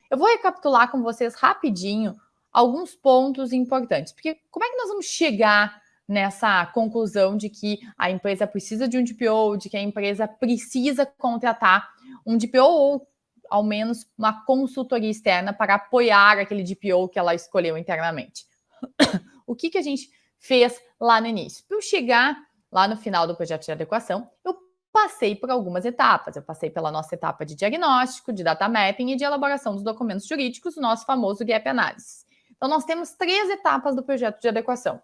Eu vou recapitular com vocês rapidinho alguns pontos importantes, porque como é que nós vamos chegar nessa conclusão de que a empresa precisa de um DPO, de que a empresa precisa contratar um DPO ou ao menos uma consultoria externa para apoiar aquele DPO que ela escolheu internamente? O que a gente fez lá no início? Para eu chegar lá no final do projeto de adequação, eu passei por algumas etapas. Eu passei pela nossa etapa de diagnóstico, de data mapping e de elaboração dos documentos jurídicos, o nosso famoso gap analysis. Então, nós temos 3 etapas do projeto de adequação.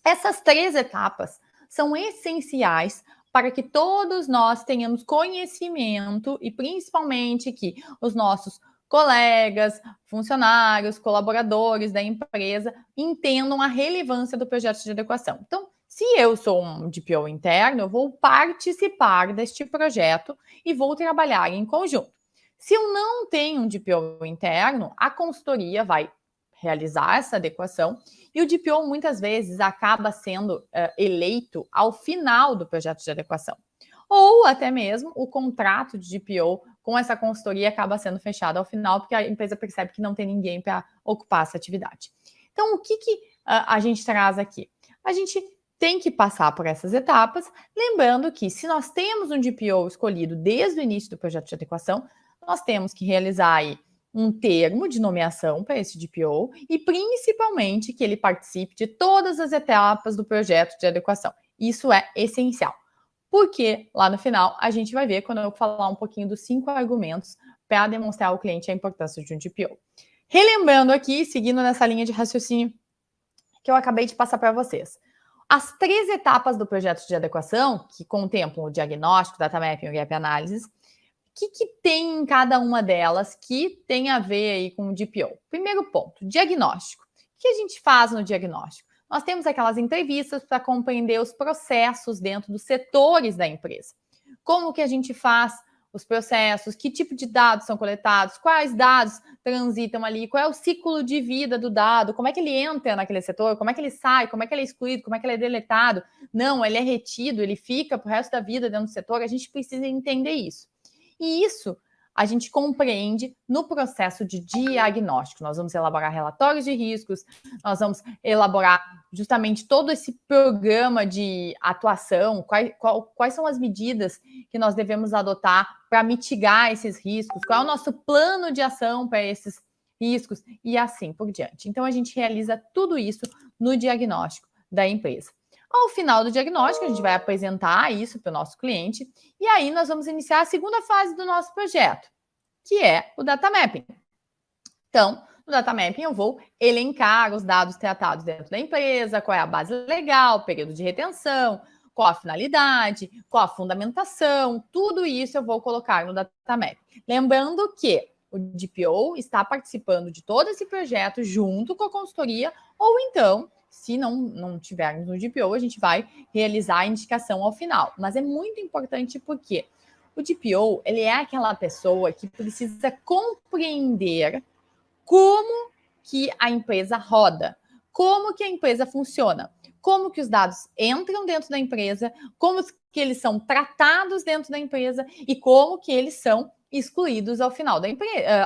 Essas 3 etapas são essenciais para que todos nós tenhamos conhecimento e principalmente que os nossos colegas, funcionários, colaboradores da empresa entendam a relevância do projeto de adequação. Então, se eu sou um DPO interno, eu vou participar deste projeto e vou trabalhar em conjunto. Se eu não tenho um DPO interno, a consultoria vai realizar essa adequação e o DPO muitas vezes acaba sendo eleito ao final do projeto de adequação. Ou até mesmo o contrato de DPO com essa consultoria acaba sendo fechado ao final, porque a empresa percebe que não tem ninguém para ocupar essa atividade. Então, o que a gente traz aqui? A gente tem que passar por essas etapas, lembrando que se nós temos um DPO escolhido desde o início do projeto de adequação, nós temos que realizar aí um termo de nomeação para esse DPO e principalmente que ele participe de todas as etapas do projeto de adequação. Isso é essencial. Porque lá no final a gente vai ver quando eu falar um pouquinho dos 5 argumentos para demonstrar ao cliente a importância de um DPO. Relembrando aqui, seguindo nessa linha de raciocínio que eu acabei de passar para vocês. As 3 etapas do projeto de adequação, que contemplam o diagnóstico, data mapping e o gap analysis, o que tem em cada uma delas que tem a ver aí com o DPO? Primeiro ponto, diagnóstico. O que a gente faz no diagnóstico? Nós temos aquelas entrevistas para compreender os processos dentro dos setores da empresa. Como que a gente faz os processos, que tipo de dados são coletados, quais dados transitam ali, qual é o ciclo de vida do dado, como é que ele entra naquele setor, como é que ele sai, como é que ele é excluído, como é que ele é deletado. Não, ele é retido, ele fica pro resto da vida dentro do setor, a gente precisa entender isso. E isso a gente compreende no processo de diagnóstico. Nós vamos elaborar relatórios de riscos, nós vamos elaborar justamente todo esse programa de atuação, quais são as medidas que nós devemos adotar para mitigar esses riscos, qual é o nosso plano de ação para esses riscos e assim por diante. Então, a gente realiza tudo isso no diagnóstico da empresa. Ao final do diagnóstico, a gente vai apresentar isso para o nosso cliente e aí nós vamos iniciar a segunda fase do nosso projeto, que é o data mapping. Então, no data mapping eu vou elencar os dados tratados dentro da empresa, qual é a base legal, período de retenção, qual a finalidade, qual a fundamentação, tudo isso eu vou colocar no data mapping. Lembrando que o DPO está participando de todo esse projeto junto com a consultoria, ou então, se não tivermos no DPO, a gente vai realizar a indicação ao final. Mas é muito importante porque o DPO, ele é aquela pessoa que precisa compreender como que a empresa roda, como que a empresa funciona, como que os dados entram dentro da empresa, como que eles são tratados dentro da empresa e como que eles são excluídos ao final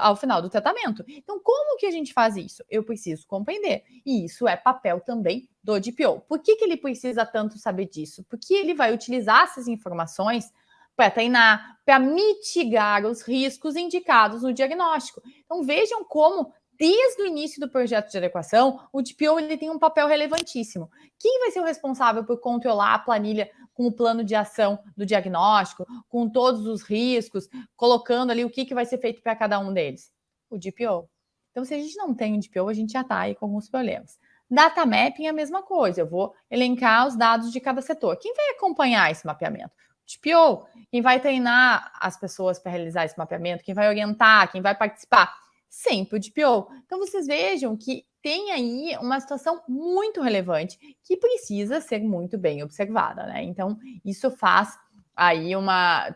ao final do tratamento. Então, como que a gente faz isso? Eu preciso compreender. E isso é papel também do DPO. Por que ele precisa tanto saber disso? Porque ele vai utilizar essas informações para treinar, para mitigar os riscos indicados no diagnóstico. Então, vejam como, desde o início do projeto de adequação, o DPO ele tem um papel relevantíssimo. Quem vai ser o responsável por controlar a planilha com o plano de ação do diagnóstico, com todos os riscos, colocando ali o que vai ser feito para cada um deles? O DPO. Então, se a gente não tem um DPO, a gente já está aí com alguns problemas. Data mapping é a mesma coisa. Eu vou elencar os dados de cada setor. Quem vai acompanhar esse mapeamento? DPO, quem vai treinar as pessoas para realizar esse mapeamento, quem vai orientar, quem vai participar, sempre o DPO. Então, vocês vejam que tem aí uma situação muito relevante que precisa ser muito bem observada, né? Então, isso faz aí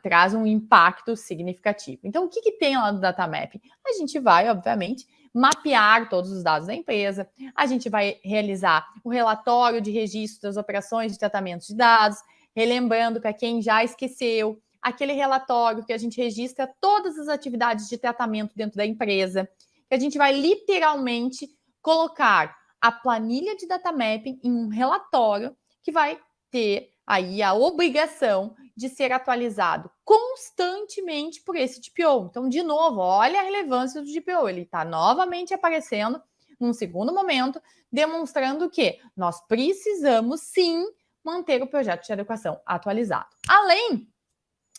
traz um impacto significativo. Então, o que tem lá no Data Map? A gente vai, obviamente, mapear todos os dados da empresa, a gente vai realizar o relatório de registro das operações de tratamento de dados, relembrando para quem já esqueceu, aquele relatório que a gente registra todas as atividades de tratamento dentro da empresa, que a gente vai literalmente colocar a planilha de data mapping em um relatório que vai ter aí a obrigação de ser atualizado constantemente por esse DPO. Então, de novo, olha a relevância do DPO, ele está novamente aparecendo num segundo momento, demonstrando que nós precisamos sim manter o projeto de adequação atualizado. Além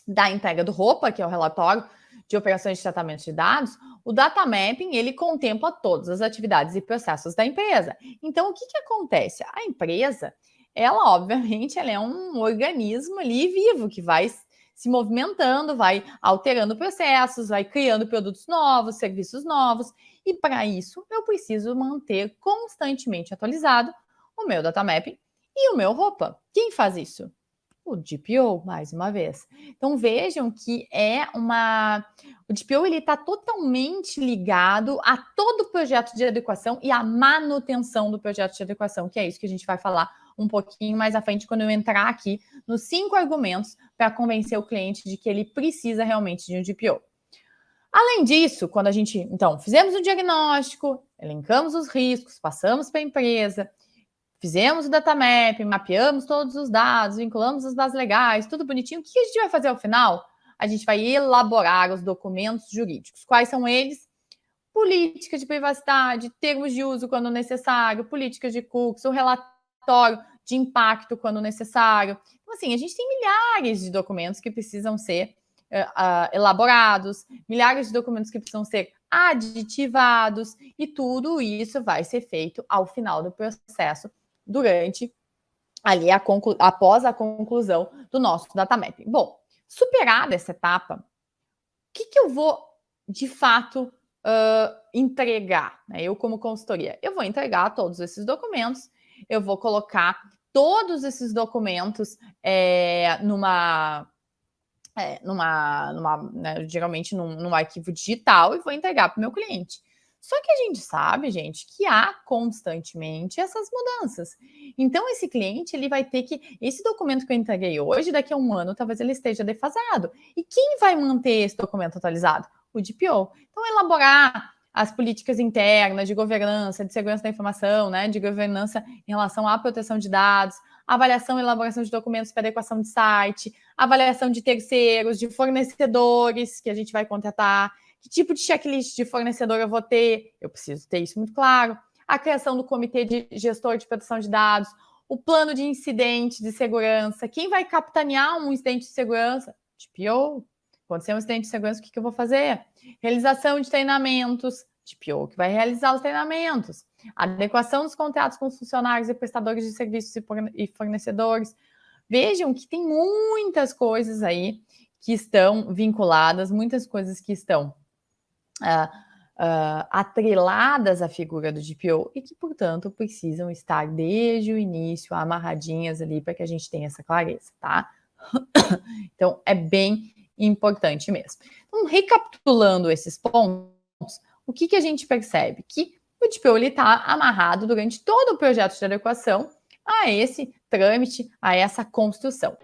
da entrega do ROPA, que é o relatório de operações de tratamento de dados, o data mapping ele contempla todas as atividades e processos da empresa. Então, o que acontece? A empresa, ela obviamente ela é um organismo ali vivo que vai se movimentando, vai alterando processos, vai criando produtos novos, serviços novos, e para isso eu preciso manter constantemente atualizado o meu data mapping e o meu ROPA. Quem faz isso? O DPO, mais uma vez. Então vejam que o DPO ele está totalmente ligado a todo o projeto de adequação e a manutenção do projeto de adequação, que é isso que a gente vai falar um pouquinho mais à frente quando eu entrar aqui nos 5 argumentos para convencer o cliente de que ele precisa realmente de um DPO. Além disso, quando a gente, então, fizemos o diagnóstico, elencamos os riscos, passamos para a empresa, fizemos o data map, mapeamos todos os dados, vinculamos os dados legais, tudo bonitinho. O que a gente vai fazer ao final? A gente vai elaborar os documentos jurídicos. Quais são eles? Política de privacidade, termos de uso quando necessário, políticas de cookies, o relatório de impacto quando necessário. Então, assim, a gente tem milhares de documentos que precisam ser elaborados, milhares de documentos que precisam ser aditivados, e tudo isso vai ser feito ao final do processo, durante ali após a conclusão do nosso data mapping. Bom, superada essa etapa, o que eu vou de fato entregar, né? Eu como consultoria, eu vou entregar todos esses documentos, eu vou colocar todos esses documentos geralmente num arquivo digital, e vou entregar para o meu cliente. Só que a gente sabe, gente, que há constantemente essas mudanças. Então, esse cliente, ele vai ter que... Esse documento que eu entreguei hoje, daqui a um ano, talvez ele esteja defasado. E quem vai manter esse documento atualizado? O DPO. Então, elaborar as políticas internas de governança, de segurança da informação, né, de governança em relação à proteção de dados, avaliação e elaboração de documentos para adequação de site, avaliação de terceiros, de fornecedores que a gente vai contratar, que tipo de checklist de fornecedor eu vou ter, eu preciso ter isso muito claro, a criação do comitê de gestor de proteção de dados, o plano de incidente de segurança, quem vai capitanear um incidente de segurança? DPO. Acontecer um incidente de segurança, o que eu vou fazer? Realização de treinamentos, DPO que vai realizar os treinamentos, adequação dos contratos com os funcionários e prestadores de serviços e fornecedores. Vejam que tem muitas coisas aí que estão vinculadas, muitas coisas que estão atreladas à figura do DPO e que, portanto, precisam estar desde o início amarradinhas ali para que a gente tenha essa clareza, tá? Então, é bem importante mesmo. Então, recapitulando esses pontos, o que a gente percebe? Que o DPO está amarrado durante todo o projeto de adequação a esse trâmite, a essa construção.